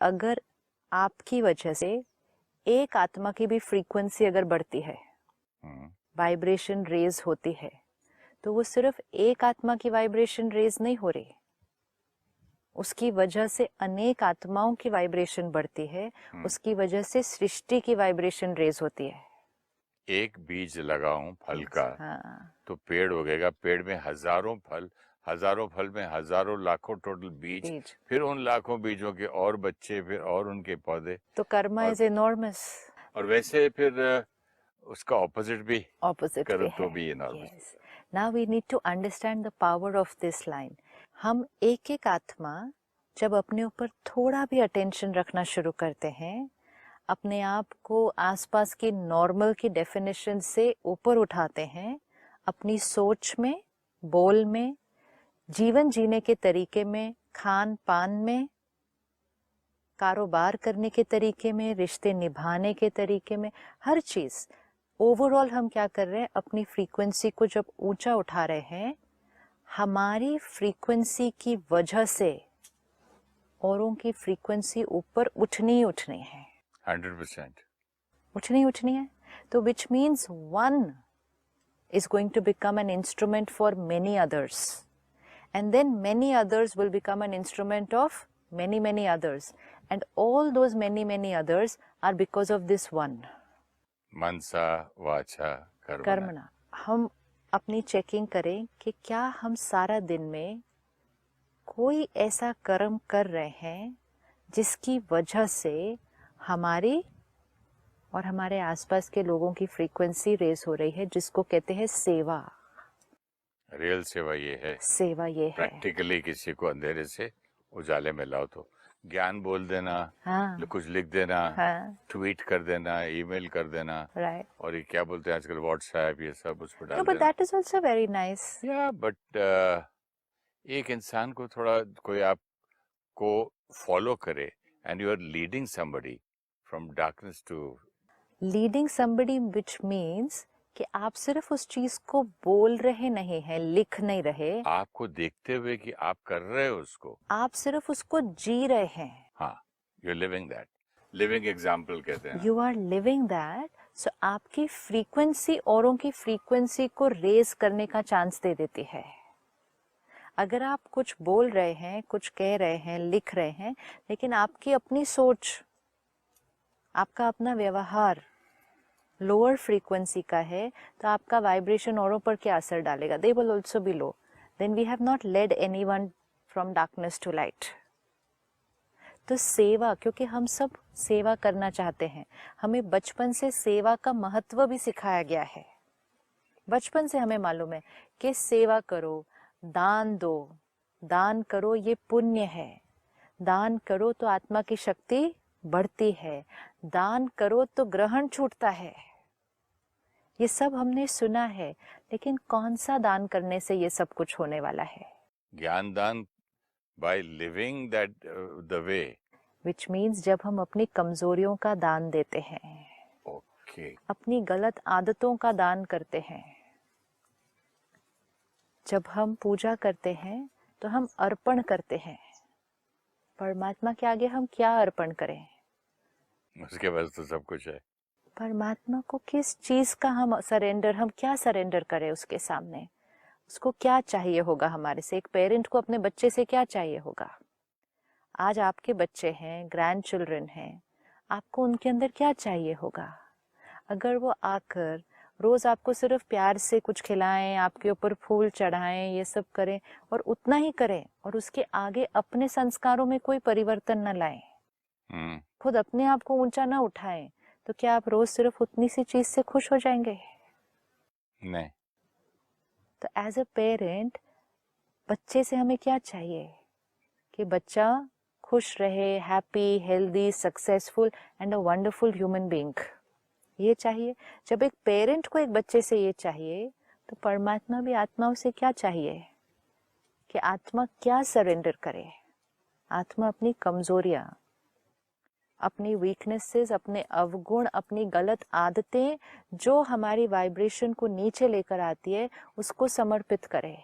अगर आपकी वजह से एक आत्मा की भी फ्रीक्वेंसी अगर बढ़ती है, वाइब्रेशन रेज होती है, तो वो सिर्फ एक आत्मा की वाइब्रेशन रेज नहीं हो रही, उसकी वजह से अनेक आत्माओं की वाइब्रेशन बढ़ती है, उसकी वजह से सृष्टि की वाइब्रेशन रेज होती है। एक बीज लगाऊं फल का, हाँ, तो पेड़ उगेगा, पेड़ में हजारों फल में हजारों लाखों टोटल बीज, फिर उन लाखों बीजों के और बच्चे, फिर और उनके पौधे। तो कर्मा इज एनॉर्मस। और वैसे फिर उसका ऑपोजिट भी करो तो है। भी enormous. Yes. Now we need to understand the power of this line. हम एक एक आत्मा जब अपने ऊपर थोड़ा भी अटेंशन रखना शुरू करते हैं, अपने आप को आसपास की नॉर्मल की डेफिनेशन से ऊपर उठाते हैं, अपनी सोच में, बोल में, जीवन जीने के तरीके में, खान पान में, कारोबार करने के तरीके में, रिश्ते निभाने के तरीके में, हर चीज ओवरऑल हम क्या कर रहे हैं, अपनी फ्रीक्वेंसी को जब ऊंचा उठा रहे हैं, हमारी फ्रीक्वेंसी की वजह से औरों की फ्रीक्वेंसी ऊपर उठनी है। 100% उठनी है। तो which means one is going to become an instrument for many others, and then many others will become an instrument of many others, and all those many others are because of this one. मनसा वाचा कर्मणा। हम अपनी checking करें कि क्या हम सारा दिन में कोई ऐसा कर्म कर रहे हैं जिसकी वजह से हमारी और हमारे आसपास के लोगों की फ्रीक्वेंसी रेज हो रही है, जिसको कहते हैं सेवा। रियल सेवा ये है, सेवा ये है प्रैक्टिकली किसी को अंधेरे से उजाले में लाओ। तो ज्ञान बोल देना, हाँ, कुछ लिख देना, हाँ, ट्वीट कर देना, ईमेल कर देना, राइट, और ये क्या बोलते हैं आजकल व्हाट्सएप, ये सब उस पर डाल देना। But that is also very nice. या बट एक इंसान को थोड़ा, कोई आपको फॉलो करे and you are leading somebody from darkness to leading somebody, which means कि आप सिर्फ उस चीज को बोल रहे नहीं हैं, लिख नहीं रहे, आपको देखते हुए कि आप कर रहे हो उसको, आप सिर्फ उसको जी रहे हैं। हाँ, you are living that, living example कहते हैं। You are living that. So आपकी फ्रीक्वेंसी औरों की फ्रीक्वेंसी को रेज करने का चांस दे देती है। अगर आप कुछ बोल रहे हैं, कुछ कह रहे हैं, लिख रहे हैं, लेकिन आपकी अपनी सोच, आपका अपना व्यवहार लोअर फ्रीक्वेंसी का है, तो आपका वाइब्रेशन औरों पर क्या असर डालेगा? They will also be low. Then we have not led anyone from darkness to light. तो सेवा, क्योंकि हम सब सेवा करना चाहते हैं, हमें बचपन से सेवा का महत्व भी सिखाया गया है। बचपन से हमें मालूम है कि सेवा करो, दान दो, दान करो, ये पुण्य है, दान करो तो आत्मा की शक्ति बढ़ती है, दान करो तो ग्रहण छूटता है। ये सब हमने सुना है, लेकिन कौन सा दान करने से ये सब कुछ होने वाला है? ज्ञान दान, by living that the way, which means जब हम अपनी कमजोरियों का दान देते हैं, okay, अपनी गलत आदतों का दान करते हैं, जब हम पूजा करते हैं तो हम अर्पण करते हैं। परमात्मा के आगे हम क्या अर्पण करें? उसके पास तो सब कुछ है। परमात्मा को किस चीज का हम सरेंडर, हम क्या सरेंडर करें उसके सामने? उसको क्या चाहिए होगा हमारे से? एक पेरेंट को अपने बच्चे से क्या चाहिए होगा? आज आपके बच्चे हैं, ग्रैंड चिल्ड्रन हैं, आपको उनके अंदर क्या चाहिए होगा? अगर वो आकर रोज आपको सिर्फ प्यार से कुछ खिलाएं, आपके ऊपर फूल चढ़ाएं, ये सब करें और उतना ही करें, और उसके आगे अपने संस्कारों में कोई परिवर्तन न लाएं, खुद अपने आप को ऊंचा ना उठाएं, तो क्या आप रोज सिर्फ उतनी सी चीज से खुश हो जाएंगे? नहीं। तो एज अ पेरेंट बच्चे से हमें क्या चाहिए? कि बच्चा खुश रहे, happy, healthy, successful and a wonderful human being, ये चाहिए। जब एक पेरेंट को एक बच्चे से ये चाहिए, तो परमात्मा भी आत्माओं से क्या चाहिए? कि आत्मा क्या सरेंडर करे? आत्मा अपनी कमजोरियां, अपनी वीकनेसेस, अपने अवगुण, अपनी गलत आदतें जो हमारी वाइब्रेशन को नीचे लेकर आती है, उसको समर्पित करे।